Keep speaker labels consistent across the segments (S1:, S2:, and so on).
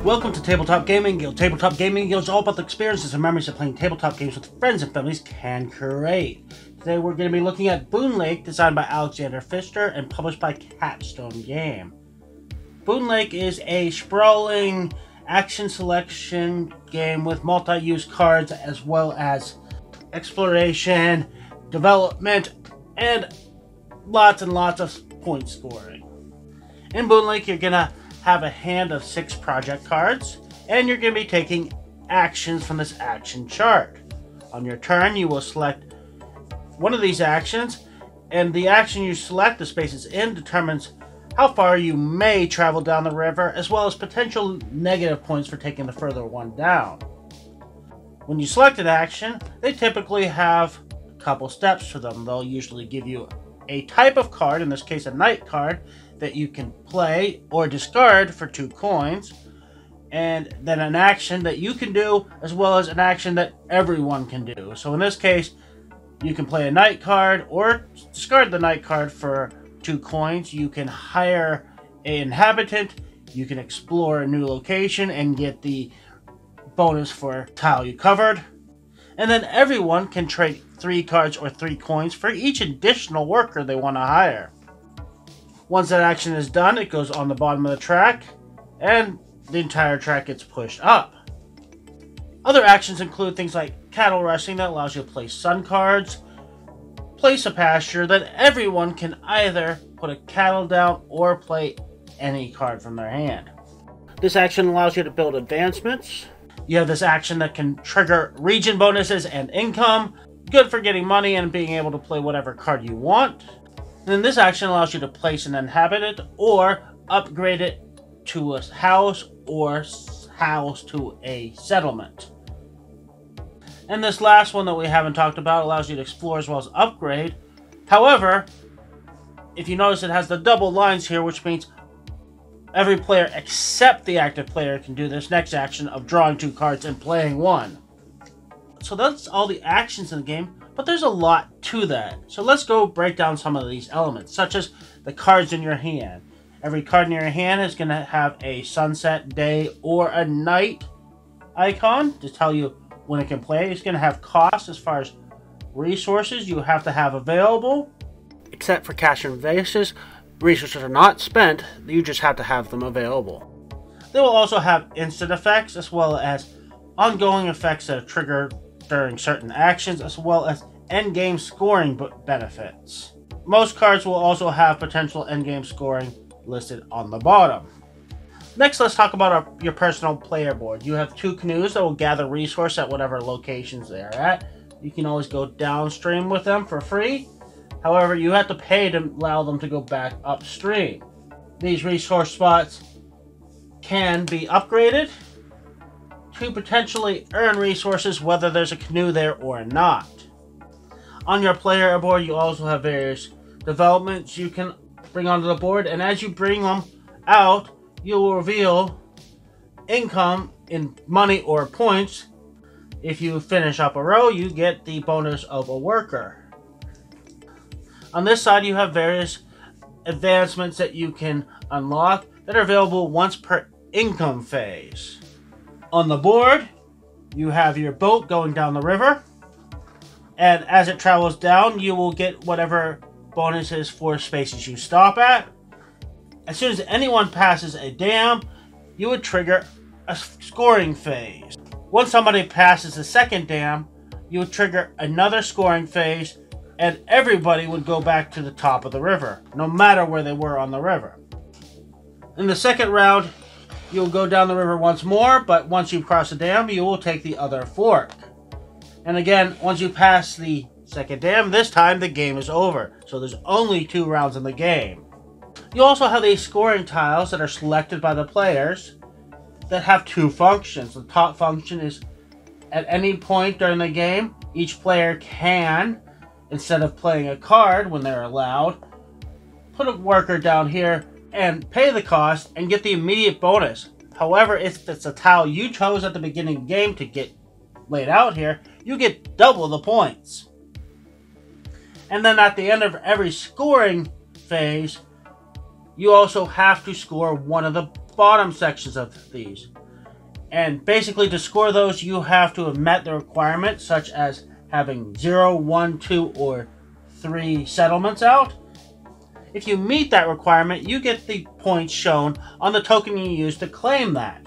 S1: Welcome to Tabletop Gaming Guild. Tabletop Gaming Guild is all about the experiences and memories that playing tabletop games with friends and families can create. Today we're going to be looking at Boonlake, designed by Alexander Pfister and published by Capstone Game. Boonlake is a sprawling action selection game with multi-use cards as well as exploration, development, and lots of point scoring. In Boonlake, you're going to have a hand of 6 project cards, and you're going to be taking actions from this action chart. On your turn, you will select one of these actions, and the action you select, the space it's in, determines how far you may travel down the river, as well as potential negative points for taking the further one down. When you select an action, they typically have a couple steps to them. They'll usually give you a type of card, in this case a knight card, that you can play or discard for 2 coins, and then an action that you can do, as well as an action that everyone can do. So in this case, you can play a knight card or discard the knight card for 2 coins. You can hire an inhabitant, you can explore a new location and get the bonus for tile you covered, and then everyone can trade 3 cards or 3 coins for each additional worker they want to hire. Once that action is done, it goes on the bottom of the track, and the entire track gets pushed up. Other actions include things like cattle rushing, that allows you to play sun cards, place a pasture, that everyone can either put a cattle down or play any card from their hand. This action allows you to build advancements. You have this action that can trigger region bonuses and income, good for getting money and being able to play whatever card you want. And then this action allows you to place an inhabitant or upgrade it to a house or house to a settlement. And this last one that we haven't talked about allows you to explore as well as upgrade. However, if you notice, it has the double lines here, which means every player except the active player can do this next action of drawing 2 cards and playing 1. So that's all the actions in the game, but there's a lot to that. So let's go break down some of these elements, such as the cards in your hand. Every card in your hand is going to have a sunset, day, or a night icon to tell you when it can play. It's going to have costs as far as resources you have to have available. Except for cash and vases, resources are not spent, you just have to have them available. They will also have instant effects as well as ongoing effects that are triggered during certain actions, as well as endgame scoring benefits. Most cards will also have potential endgame scoring listed on the bottom. Next, let's talk about your personal player board. You have 2 canoes that will gather resource at whatever locations they are at. You can always go downstream with them for free. However, you have to pay to allow them to go back upstream. These resource spots can be upgraded to potentially earn resources whether there's a canoe there or not. On your player board, you also have various developments you can bring onto the board, and as you bring them out, you will reveal income in money or points. If you finish up a row, you get the bonus of a worker. On this side, you have various advancements that you can unlock that are available once per income phase. On the board, you have your boat going down the river, and as it travels down, you will get whatever bonuses for spaces you stop at. As soon as anyone passes a dam, you would trigger a scoring phase. Once somebody passes the second dam, you would trigger another scoring phase, and everybody would go back to the top of the river, no matter where they were on the river. In the second round, you'll go down the river once more, but once you cross the dam, you will take the other fork. And again, once you pass the second dam, this time the game is over. So there's only 2 rounds in the game. You also have these scoring tiles that are selected by the players that have 2 functions. The top function is at any point during the game, each player can, instead of playing a card when they're allowed, put a worker down here and pay the cost and get the immediate bonus. However, if it's a tile you chose at the beginning of the game to get laid out here, you get double the points. And then at the end of every scoring phase, you also have to score one of the bottom sections of these. And basically to score those, you have to have met the requirements, such as having 0, 1, 2, or 3 settlements out. If you meet that requirement, you get the points shown on the token you use to claim that.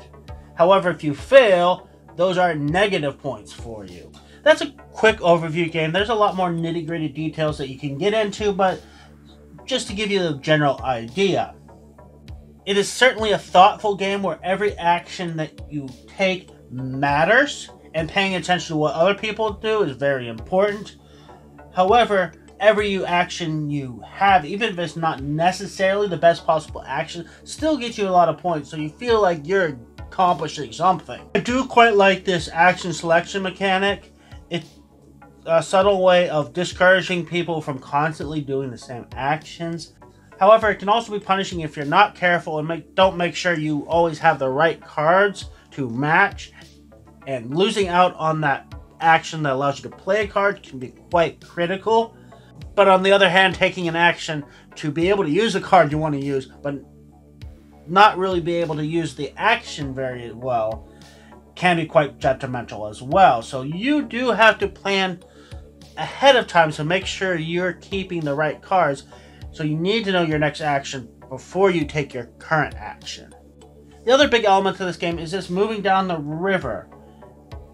S1: However, if you fail, those are negative points for you. That's a quick overview game. There's a lot more nitty-gritty details that you can get into, but just to give you the general idea. It is certainly a thoughtful game where every action that you take matters, and paying attention to what other people do is very important. However, every action you have, even if it's not necessarily the best possible action, still gets you a lot of points, so you feel like you're accomplishing something. I do quite like this action selection mechanic. It's a subtle way of discouraging people from constantly doing the same actions. However, it can also be punishing if you're not careful and don't make sure you always have the right cards to match, and losing out on that action that allows you to play a card can be quite critical. But on the other hand, taking an action to be able to use the card you want to use, but not really be able to use the action very well, can be quite detrimental as well. So you do have to plan ahead of time to make sure you're keeping the right cards. So you need to know your next action before you take your current action. The other big element to this game is just moving down the river.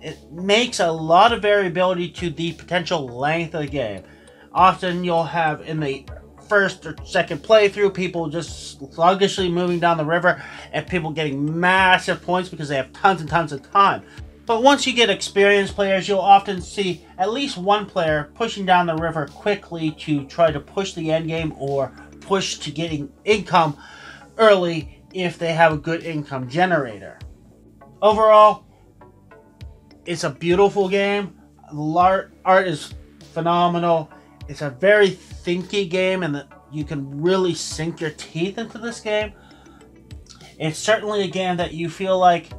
S1: It makes a lot of variability to the potential length of the game. Often you'll have in the first or second playthrough people just sluggishly moving down the river and people getting massive points because they have tons and tons of time. But once you get experienced players, you'll often see at least one player pushing down the river quickly to try to push the end game or push to getting income early if they have a good income generator. Overall, it's a beautiful game. The art is phenomenal. It's a very thinky game, and you can really sink your teeth into this game. It's certainly a game that you feel like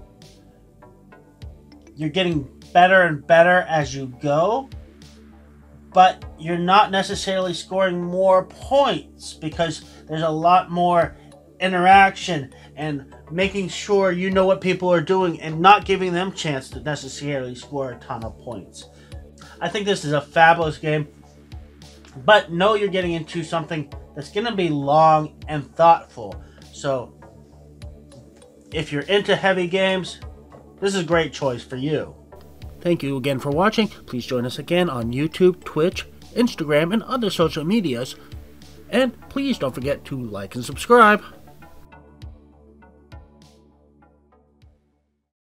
S1: you're getting better and better as you go, but you're not necessarily scoring more points because there's a lot more interaction and making sure you know what people are doing and not giving them a chance to necessarily score a ton of points. I think this is a fabulous game, but know you're getting into something that's going to be long and thoughtful. So if you're into heavy games, this is a great choice for you. Thank you again for watching. Please join us again on YouTube, Twitch, Instagram, and other social medias. And please don't forget to like and subscribe.